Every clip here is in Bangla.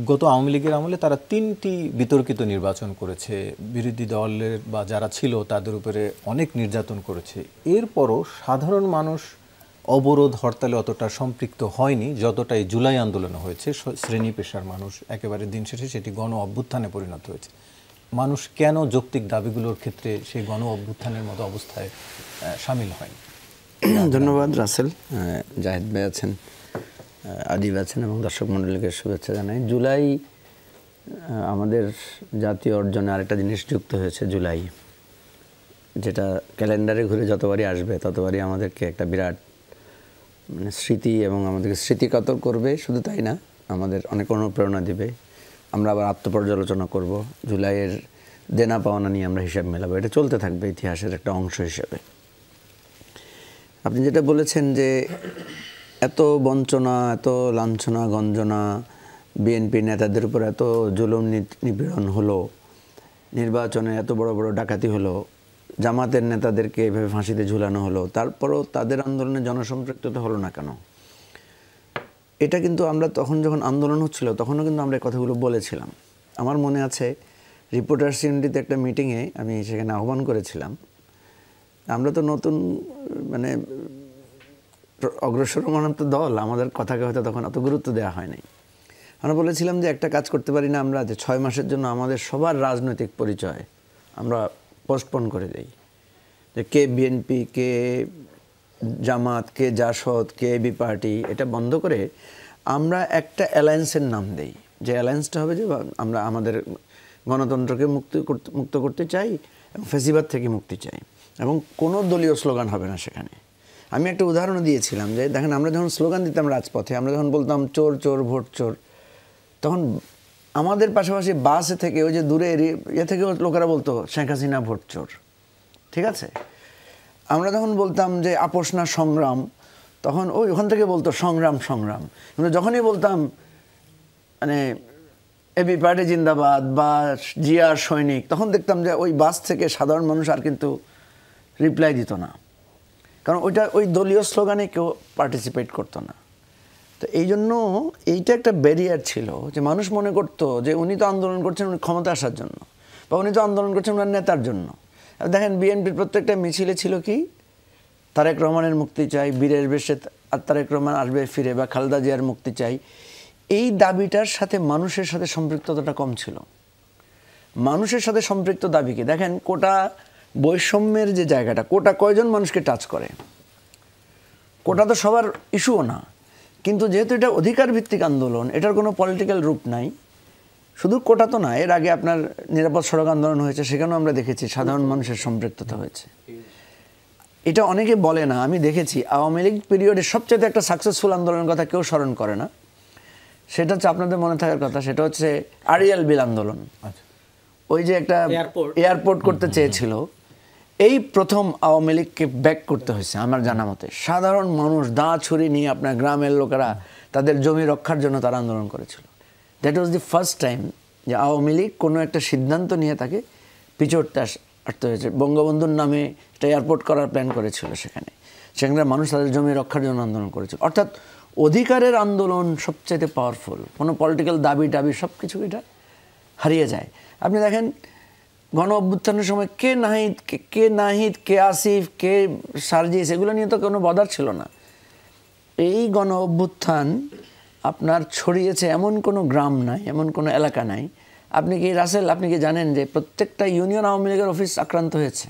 গত আওয়ামী লীগের আমলে তারা 3টি বিতর্কিত নির্বাচন করেছে, বিরোধী দলের বা যারা ছিল তাদের উপরে অনেক নির্যাতন করেছে। এরপরও সাধারণ মানুষ অবরোধ হরতালে অতটা সম্পৃক্ত হয়নি যতটা এই জুলাই আন্দোলনে হয়েছে। শ্রেণী পেশার মানুষ একেবারে দিন শেষে সেটি গণ অভ্যুত্থানে পরিণত হয়েছে। মানুষ কেন যৌক্তিক দাবিগুলোর ক্ষেত্রে সেই গণ অভ্যুত্থানের মতো অবস্থায় সামিল হয়নি? ধন্যবাদ রাসেল। জাহিদ ভাই আছেন, আদিব আছেন এবং দর্শক মণ্ডলীকে শুভেচ্ছা জানাই। জুলাই আমাদের জাতীয় অর্জনে আরেকটা জিনিস যুক্ত হয়েছে, জুলাই, যেটা ক্যালেন্ডারে ঘুরে যতবারই আসবে ততবারই আমাদেরকে একটা বিরাট মানে স্মৃতি এবং আমাদেরকে স্মৃতিকাতর করবে। শুধু তাই না, আমাদের অনেক অনুপ্রেরণা দিবে। আমরা আবার আত্মপর্যালোচনা করব, জুলাইয়ের দেনা পাওনা নিয়ে আমরা হিসাব মেলাবো। এটা চলতে থাকবে ইতিহাসের একটা অংশ হিসেবে। আপনি যেটা বলেছেন যে এত বঞ্চনা, এত লাঞ্ছনা গঞ্জনা, বিএনপি নেতাদের উপর এত জুলুম নিপীড়ন হলো, নির্বাচনে এত বড় বড় ডাকাতি হলো, জামাতের নেতাদেরকে এভাবে ফাঁসিতে ঝুলানো হলো, তারপরও তাদের আন্দোলনে জনসম্পৃক্ততা হলো না কেন? এটা কিন্তু আমরা তখন যখন আন্দোলন হচ্ছিল তখনও কিন্তু আমরা এই কথাগুলো বলেছিলাম। আমার মনে আছে রিপোর্টার্স ইউনিটিতে একটা মিটিংয়ে আমি সেখানে আহ্বান করেছিলাম। আমরা তো নতুন মানে অগ্রসরমান তো দল, আমাদের কথাকে হয়তো তখন অত গুরুত্ব দেওয়া হয়নি। আমরা বলেছিলাম যে একটা কাজ করতে পারি না আমরা, যে 6 মাসের জন্য আমাদের সবার রাজনৈতিক পরিচয় আমরা পোস্টপোন করে দিই, যে কে বিএনপি, কে জামাত, কে জাসদ, কে এবি পার্টি, এটা বন্ধ করে আমরা একটা অ্যালায়েন্সের নাম দেই, যে অ্যালায়েন্সটা হবে যে আমরা আমাদের গণতন্ত্রকে মুক্ত করতে চাই এবং ফ্যাসিবাদ থেকে মুক্তি চাই, এবং কোনো দলীয় স্লোগান হবে না সেখানে। আমি একটা উদাহরণ দিয়েছিলাম যে দেখেন, আমরা যখন স্লোগান দিতাম রাজপথে, আমরা যখন বলতাম চোর চোর ভোট চোর, তখন আমাদের পাশাপাশি বাসে থেকে ওই যে দূরে ইয়ে থেকে লোকেরা বলতো শেখ হাসিনা ভোট চোর, ঠিক আছে? আমরা যখন বলতাম যে আপোষ না সংগ্রাম, তখন ওখান থেকে বলতো সংগ্রাম সংগ্রাম। কিন্তু যখনই বলতাম মানে এবি পার্টি জিন্দাবাদ বা জিয়ার সৈনিক, তখন দেখতাম যে ওই বাস থেকে সাধারণ মানুষ আর কিন্তু রিপ্লাই দিত না, কারণ ওই দলীয় স্লোগানে কেউ পার্টিসিপেট করতো না। তো এই জন্য এইটা একটা ব্যারিয়ার ছিল, যে মানুষ মনে করতো যে উনি তো আন্দোলন করছেন উনি ক্ষমতা আসার জন্য, বা উনি তো আন্দোলন করছেন ওনার নেতার জন্য। দেখেন বিএনপির প্রত্যেকটা মিছিলে ছিল কি, তারেক রহমানের মুক্তি চাই, বীরের বেশে তারেক রহমান আসবে ফিরে, বা খালেদা জিয়ার মুক্তি চাই। এই দাবিটার সাথে মানুষের সাথে সম্পৃক্ততাটা কম ছিল। মানুষের সাথে সম্পৃক্ত দাবি কি দেখেন, কোটা বৈষম্যের যে জায়গাটা, কোটা কয়জন মানুষকে টাচ করে? কোটা তো সবার ইস্যুও না, কিন্তু যেহেতু এটা অধিকার ভিত্তিক আন্দোলন, এটার কোনো পলিটিক্যাল রূপ নাই। শুধু কোটা তো না, এর আগে আপনার নিরাপদ সড়ক আন্দোলন হয়েছে, সেখানেও আমরা দেখেছি সাধারণ মানুষের সম্পৃক্ততা হয়েছে। এটা অনেকে বলে না, আমি দেখেছি আওয়ামী লীগ পিরিয়ডে সবচেয়ে একটা সাকসেসফুল আন্দোলনের কথা কেউ স্মরণ করে না। সেটা হচ্ছে আপনাদের মনে থাকার কথা, সেটা হচ্ছে আড়িয়াল বিল আন্দোলন। ওই যে একটা এয়ারপোর্ট করতে চেয়েছিল, এই প্রথম আওয়ামী লীগকে ব্যাক করতে হয়েছে আমার জানা মতে। সাধারণ মানুষ দা ছুরি নিয়ে আপনার গ্রামের লোকেরা তাদের জমি রক্ষার জন্য তারা আন্দোলন করেছিল। That was the first time যে আওয়ামী লীগ কোনো একটা সিদ্ধান্ত নিয়ে তাকে পিছুটতে আসতে হয়েছে। বঙ্গবন্ধুর নামে একটা এয়ারপোর্ট করার প্ল্যান করেছিল, সেখানে মানুষ তাদের জমি রক্ষার জন্য আন্দোলন করেছিল। অর্থাৎ অধিকারের আন্দোলন সবচাইতে পাওয়ারফুল। কোনো পলিটিক্যাল দাবি টাবি সব কিছু এটা হারিয়ে যায়। আপনি দেখেন গণ অভ্যুত্থানের সময় কে নাহিদ, কে আসিফ, কে সার্জিস, এগুলো নিয়ে তো কোনো বদার ছিল না। এই গণ অভ্যুত্থান আপনার ছড়িয়েছে এমন কোনো গ্রাম নাই, এমন কোনো এলাকা নাই। আপনি কি রাসেল, আপনি কি জানেন যে প্রত্যেকটা ইউনিয়ন আওয়ামী লীগের অফিস আক্রান্ত হয়েছে?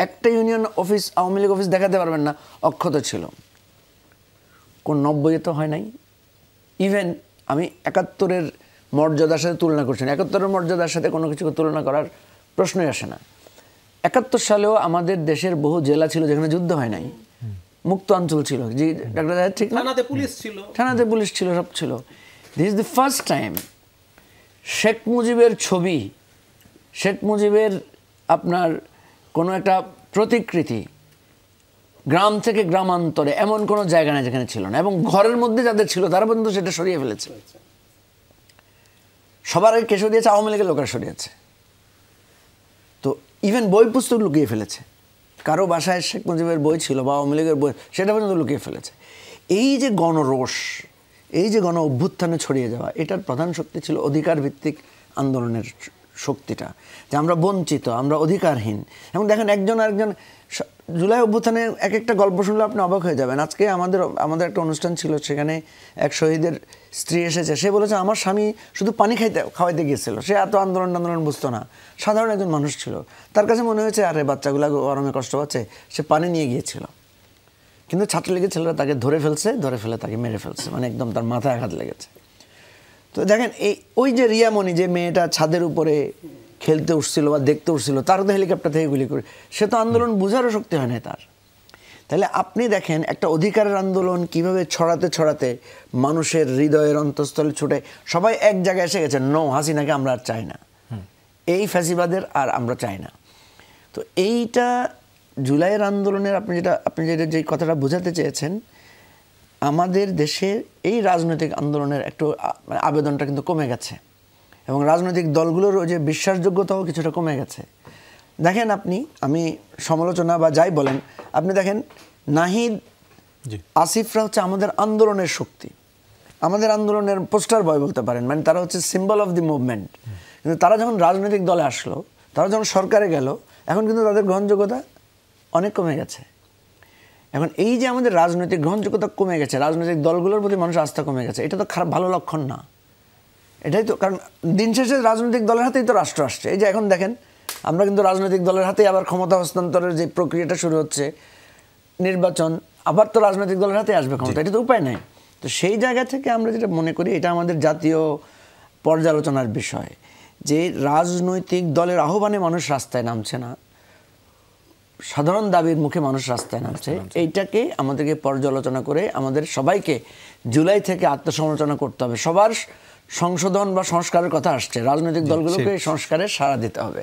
একটা union office Awami League office দেখাতে পারবেন না অক্ষত ছিল। কোন 90-এ তো হয় নাই। ইভেন আমি 71-এর মর্যাদার সাথে তুলনা করছি না, 71-এর মর্যাদার সাথে কোনো কিছুকে তুলনা করার প্রশ্নই আসে না। 71 সালেও আমাদের দেশের বহু জেলা ছিল যেখানে যুদ্ধ হয় নাই, মুক্ত অঞ্চল ছিল। জি ডাক্তার সাহেব ঠিক না? থানাতে পুলিশ ছিল, সব ছিল। This is the first time Sheikh মুজিবের ছবি, শেখ মুজিবের আপনার কোনো একটা প্রতিকৃতি গ্রাম থেকে গ্রামান্তরে এমন কোনো জায়গা নেই যেখানে ছিল না, এবং ঘরের মধ্যে যাদের ছিল তারা পর্যন্ত সেটা সরিয়ে ফেলেছে। সবার আগে কে সরিয়েছে? আওয়ামী লীগের লোকেরা সরিয়েছে। তো ইভেন বই পুস্তক লুকিয়ে ফেলেছে, কারো বাসায় শেখ মুজিবের বই ছিল বা আওয়ামী লীগের বই, সেটা পর্যন্ত লুকিয়ে ফেলেছে। এই যে গণরোষ, এই যে গণ অভ্যুত্থানে ছড়িয়ে যাওয়া, এটার প্রধান শক্তি ছিল অধিকার ভিত্তিক আন্দোলনের শক্তিটা, যে আমরা বঞ্চিত, আমরা অধিকারহীন। এবং দেখেন একজন আরেকজন, জুলাই অভ্যুত্থানে এক একটা গল্প শুনলে আপনি অবাক হয়ে যাবেন। আজকে আমাদের একটা অনুষ্ঠান ছিল, সেখানে এক শহীদের স্ত্রী এসেছে, সে বলেছে আমার স্বামী শুধু পানি খাওয়াইতে গিয়েছিল, সে এত আন্দোলন বুঝতো না, সাধারণ একজন মানুষ ছিল, তার কাছে মনে হয়েছে আরে বাচ্চাগুলো গরমে কষ্ট পাচ্ছে, সে পানি নিয়ে গিয়েছিল। কিন্তু ছাত্রলীগের ছেলেরা তাকে ধরে ফেলে তাকে মেরে ফেলছে, মানে একদম তার মাথায় আঘাত লেগেছে। তো দেখেন ওই যে রিয়ামণি, যে মেয়েটা ছাদের উপরে খেলতে উঠছিল বা দেখতে উঠছিল, তার তো হেলিকপ্টার থেকে গুলি করে, সে তো আন্দোলন বোঝারও শক্তি হয় না তার। তাহলে আপনি দেখেন একটা অধিকারের আন্দোলন কিভাবে ছড়াতে মানুষের হৃদয়ের অন্তঃস্থলে ছুটে সবাই এক জায়গায় এসে গেছে, নো হাসিনাকে আমরা আর চাই না, এই ফ্যাসিবাদের আর আমরা চাই না। তো এইটা জুলাইয়ের আন্দোলনের আপনি যেটা যে কথাটা বোঝাতে চেয়েছেন, আমাদের দেশের এই রাজনৈতিক আন্দোলনের একটু আবেদনটা কিন্তু কমে গেছে, এবং রাজনৈতিক দলগুলোর যে বিশ্বাসযোগ্যতাও কিছুটা কমে গেছে। দেখেন আমি সমালোচনা বা যাই বলেন, আপনি দেখেন নাহিদ, আসিফরা হচ্ছে আমাদের আন্দোলনের শক্তি, আমাদের আন্দোলনের পোস্টার বয় বলতে পারেন, মানে তারা হচ্ছে সিম্বল অফ দি মুভমেন্ট। কিন্তু তারা যখন রাজনৈতিক দলে আসলো, তারা যখন সরকারে গেল, এখন কিন্তু তাদের গ্রহণযোগ্যতা অনেক কমে গেছে। এখন এই যে আমাদের রাজনৈতিক গ্রহণযোগ্যতা কমে গেছে, রাজনৈতিক দলগুলোর প্রতি মানুষের আস্থা কমে গেছে, এটা তো ভালো লক্ষণ না। এটাই তো, কারণ দিন শেষে রাজনৈতিক দলের হাতেই তো রাষ্ট্র আসছে। এই যে এখন দেখেন, আমরা কিন্তু রাজনৈতিক দলের হাতেই আবার ক্ষমতা হস্তান্তরের যে প্রক্রিয়াটা শুরু হচ্ছে, নির্বাচন, আবার তো রাজনৈতিক দলের হাতেই আসবে ক্ষমতা, এটা তো উপায় নাই। তো সেই জায়গা থেকে আমরা যেটা মনে করি, এটা আমাদের জাতীয় পর্যালোচনার বিষয়, যে রাজনৈতিক দলের আহ্বানে মানুষ রাস্তায় নামছে না, সাধারণ দাবির মুখে মানুষ রাস্তায় নামছে। এইটাকে আমাদেরকে পর্যালোচনা করে আমাদের সবাইকে জুলাই থেকে আত্মসমালোচনা করতে হবে। সবার সংশোধন বা সংস্কারের কথা আসছে, রাজনৈতিক দলগুলোকে সংস্কারের সাড়া দিতে হবে।